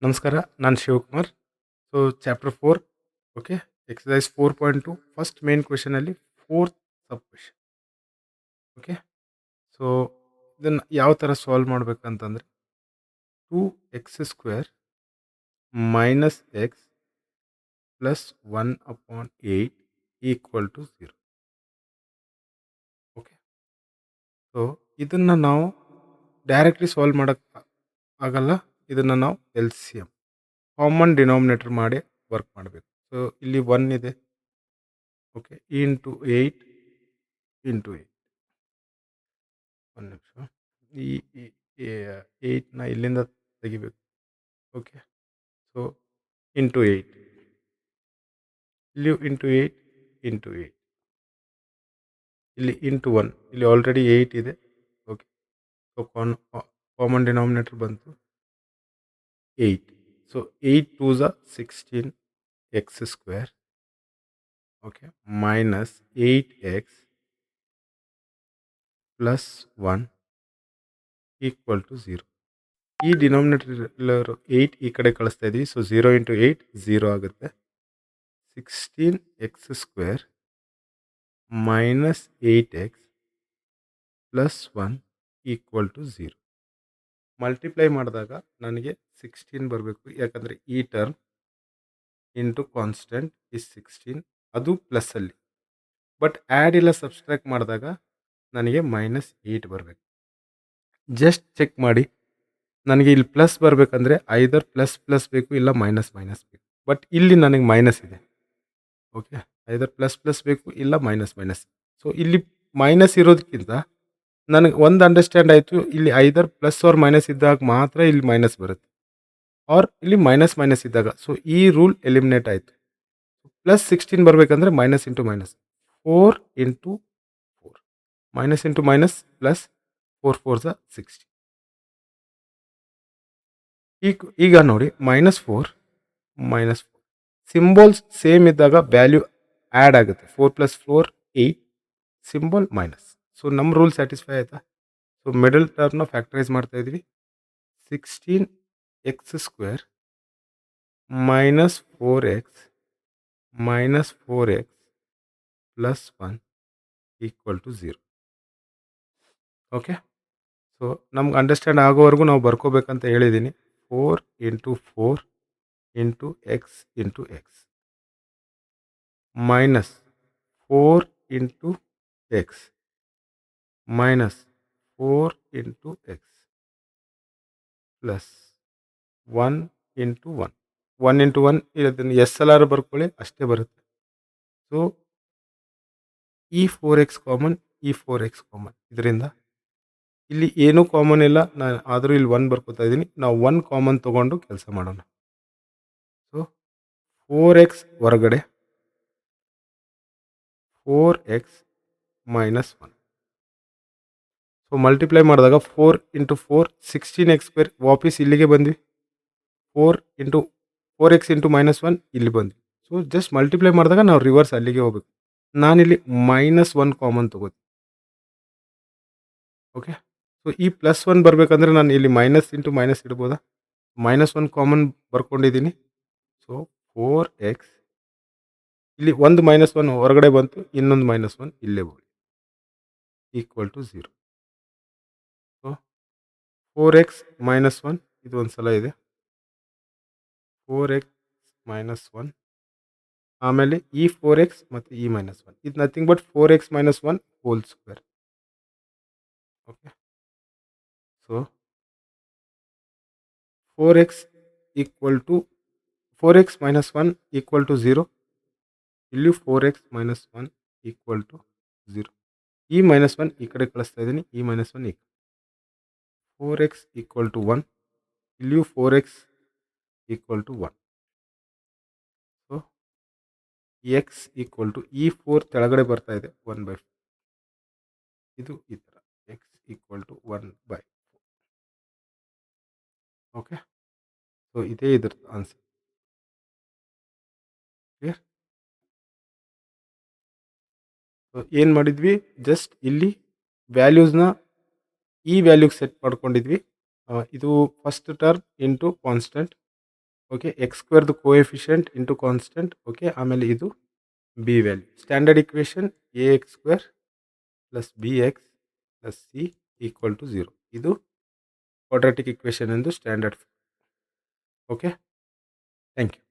ನಮಸ್ಕಾರ. ನಾನು Shivakumar. So chapter 4 okay. Exercise 4.2 first main ಕ್ವೆಷನಲ್ಲಿ fourth sub question. Okay. So ಇದನ್ನು ಯಾವ ಥರ ಸಾಲ್ವ್ ಮಾಡಬೇಕಂತಂದರೆ 2x² minus x plus 1/8 equal to 0. Okay. So ಇದನ್ನು ನಾವು ಡೈರೆಕ್ಟ್ಲಿ ಸಾಲ್ವ್ ಮಾಡೋಕ್ಕೆ ಆಗಲ್ಲ. ಇದನ್ನು ನಾವು LCM ಕಾಮನ್ ಡಿನಾಮಿನೇಟರ್ ಮಾಡಿ ವರ್ಕ್ ಮಾಡಬೇಕು. ಸೊ ಇಲ್ಲಿ 1 ಇದೆ. ಓಕೆ. Into 8 into 8. ಒಂದು ನಿಮಿಷ. ಈ 8ನ ಇಲ್ಲಿಂದ ತೆಗಿಬೇಕು. ಓಕೆ. ಸೊ ಇಂಟು 8 ಇಲ್ಲಿ ಇಂಟು 8 ಇಂಟು 8 ಇಲ್ಲಿ ಇಂಟು 1 ಇಲ್ಲಿ ಆಲ್ರೆಡಿ 8 ಇದೆ. ಓಕೆ. ಸೊ ಕಾಮನ್ ಡಿನಾಮಿನೇಟರ್ ಬಂತು 8. So 8 2 16 x². Okay. Minus 8x plus 1 equal to 0. ಈ ಡಿನಾಮಿನೇಟರ್ 8 ಈ ಕಡೆ ಕಳಿಸ್ತಾ ಇದ್ದೀವಿ. ಸೊ 0 ಇಂಟು 8 0 ಆಗುತ್ತೆ. 16x² minus 8x plus 1 equal to 0. Multiply ಮಾಡಿದಾಗ ನನಗೆ 16 ಬರಬೇಕು. ಯಾಕಂದರೆ ಈ ಟರ್ಮ್ ಇಂಟು ಕಾನ್ಸ್ಟೆಂಟ್ ಇಸ್ 16, ಅದು ಪ್ಲಸ್ಸಲ್ಲಿ. ಬಟ್ ಆ್ಯಡ್ ಇಲ್ಲ ಸಬ್ಸ್ಟ್ರಾಕ್ಟ್ ಮಾಡಿದಾಗ ನನಗೆ -8 ಬರಬೇಕು. ಜಸ್ಟ್ ಚೆಕ್ ಮಾಡಿ. ನನಗೆ ಇಲ್ಲಿ ಪ್ಲಸ್ ಬರಬೇಕಂದ್ರೆ ಐದರ್ ಪ್ಲಸ್ ಪ್ಲಸ್ ಬೇಕು, ಇಲ್ಲ ಮೈನಸ್ ಮೈನಸ್ ಬೇಕು. ಬಟ್ ಇಲ್ಲಿ ನನಗೆ ಮೈನಸ್ ಇದೆ. ಓಕೆ. ಐದರ್ ಪ್ಲಸ್ ಪ್ಲಸ್ ಬೇಕು, ಇಲ್ಲ ಮೈನಸ್ ಮೈನಸ್. ಸೊ ಇಲ್ಲಿ ಮೈನಸ್ ಇರೋದಕ್ಕಿಂತ ನನಗೆ ಒಂದು ಅಂಡರ್ಸ್ಟ್ಯಾಂಡ್ ಆಯಿತು. ಇಲ್ಲಿ ಐದರ್ ಪ್ಲಸ್ ಆರ್ ಮೈನಸ್ ಇದ್ದಾಗ ಮಾತ್ರ ಇಲ್ಲಿ ಮೈನಸ್ ಬರುತ್ತೆ, ಆರ್ ಇಲ್ಲಿ ಮೈನಸ್ ಮೈನಸ್ ಇದ್ದಾಗ. ಸೊ ಈ ರೂಲ್ ಎಲಿಮಿನೇಟ್ ಆಯಿತು. ಪ್ಲಸ್ 16 ಬರಬೇಕಂದ್ರೆ minus into minus 4 into 4, minus into minus plus 4 4 16. ಈಗ ನೋಡಿ -4 -4 ಸಿಂಬಲ್ಸ್ ಸೇಮ್ ಇದ್ದಾಗ ವ್ಯಾಲ್ಯೂ ಆ್ಯಡ್ ಆಗುತ್ತೆ. 4 + 4 8, ಸಿಂಬಲ್ ಮೈನಸ್. ಸೊ ನಮ್ಮ ರೂಲ್ ಸ್ಯಾಟಿಸ್ಫೈ ಆಯಿತಾ? ಸೊ ಮಿಡಲ್ ಟರ್ಮ್ನ ಫ್ಯಾಕ್ಟರೈಸ್ ಮಾಡ್ತಾ ಇದ್ವಿ. 16x² minus 4x minus 4x plus 1 equal to 0. Okay. So ನಮ್ಗೆ ಅಂಡರ್ಸ್ಟ್ಯಾಂಡ್ ಆಗೋವರೆಗೂ ನಾವು ಬರ್ಕೋಬೇಕಂತ ಹೇಳಿದ್ದೀನಿ. 4 into 4 into X into X minus 4 into X minus 4 into X plus 1 into 1. 1 into 1 ಇದನ್ನು SLR ಬರ್ಕೊಳ್ಳಿ, ಅಷ್ಟೇ ಬರುತ್ತೆ. ಸೊ ಈ 4x ಕಾಮನ್, ಈ 4x ಕಾಮನ್. ಇದರಿಂದ ಇಲ್ಲಿ ಏನೂ ಕಾಮನ್ ಇಲ್ಲ, ನಾನು ಆದರೂ ಇಲ್ಲಿ 1 ಬರ್ಕೋತಾ ಇದ್ದೀನಿ. ನಾವು 1 ಕಾಮನ್ ತೊಗೊಂಡು ಕೆಲಸ ಮಾಡೋಣ. ಸೊ 4x ಹೊರಗಡೆ, 4x ಮೈನಸ್ 1. ಸೊ ಮಲ್ಟಿಪ್ಲೈ ಮಾಡಿದಾಗ 4 ಇಂಟು 4 16x² ವಾಪಸ್ ಇಲ್ಲಿಗೆ ಬಂದ್ವಿ. 4 ಇಂಟು 4x ಇಂಟು -1 ಇಲ್ಲಿ ಬಂದ್ವಿ. ಸೊ ಜಸ್ಟ್ ಮಲ್ಟಿಪ್ಲೈ ಮಾಡಿದಾಗ ನಾವು ರಿವರ್ಸ್ ಅಲ್ಲಿಗೆ ಹೋಗ್ಬೇಕು. ನಾನಿಲ್ಲಿ -1 ಕಾಮನ್ ತೊಗೋತೀನಿ. ಓಕೆ. ಸೊ ಈ +1 ಬರಬೇಕಂದ್ರೆ ನಾನು ಇಲ್ಲಿ ಮೈನಸ್ ಇಂಟು ಮೈನಸ್ ಇಡ್ಬೋದಾ? -1 ಕಾಮನ್ ಬರ್ಕೊಂಡಿದ್ದೀನಿ. ಸೊ 4x ಇಲ್ಲಿ ಒಂದು -1 ಹೊರಗಡೆ ಬಂತು, ಇನ್ನೊಂದು -1 ಇಲ್ಲೇ ಹೋಗಿ ಈಕ್ವಲ್ ಟು 0. ಸೊ 4x -1 ಇದು ಒಂದು ಸಲ ಇದೆ. 4x -1 ಆಮೇಲೆ ಈ 4x ಮತ್ತು ಈ -1 ಇದು nothing but 4x -1 whole square. Okay. So 4x equal to 4x -1 equal to 0. ಇಲ್ಲಿ 4x -1 ಈಕ್ವಲ್ ಟು 0. ಈ -1 ಈ ಕಡೆ ಕಳಿಸ್ತಾ ಇದ್ದೀನಿ, ಈ -1 ಈ ಕಡೆ. 4x equal to 1. ಇಲ್ಲಿಯೂ 4x equal to 1. So x equal to ಈ 4 ಕೆಳಗಡೆ ಬರ್ತಾ ಇದೆ 1/4. ಇದು ಈ ಥರ x equal to 1/4. Okay. So ಇದೇ ಇದ್ರದ್ದು ಆನ್ಸರ್. ಕ್ಲಿಯರ್? ಸೊ ಏನು ಮಾಡಿದ್ವಿ, ಜಸ್ಟ್ ಇಲ್ಲಿ ವ್ಯಾಲ್ಯೂಸ್ನ ಈ ವ್ಯಾಲ್ಯೂಗೆ ಸೆಟ್ ಮಾಡ್ಕೊಂಡಿದ್ವಿ. ಇದು first term into constant okay. X ಸ್ಕ್ವೇರ್ದು ಕೋಎಫಿಷಿಯೆಂಟ್ ಇಂಟು ಕಾನ್ಸ್ಟೆಂಟ್. ಓಕೆ. ಆಮೇಲೆ ಇದು b value. Standard equation a x square plus b x plus c equal to 0. ಇದು ಕ್ವಾಡ್ರಾಟಿಕ್ ಇಕ್ವೇಷನ್ ಎಂದು ಸ್ಟ್ಯಾಂಡರ್ಡ್. ಓಕೆ. Thank you.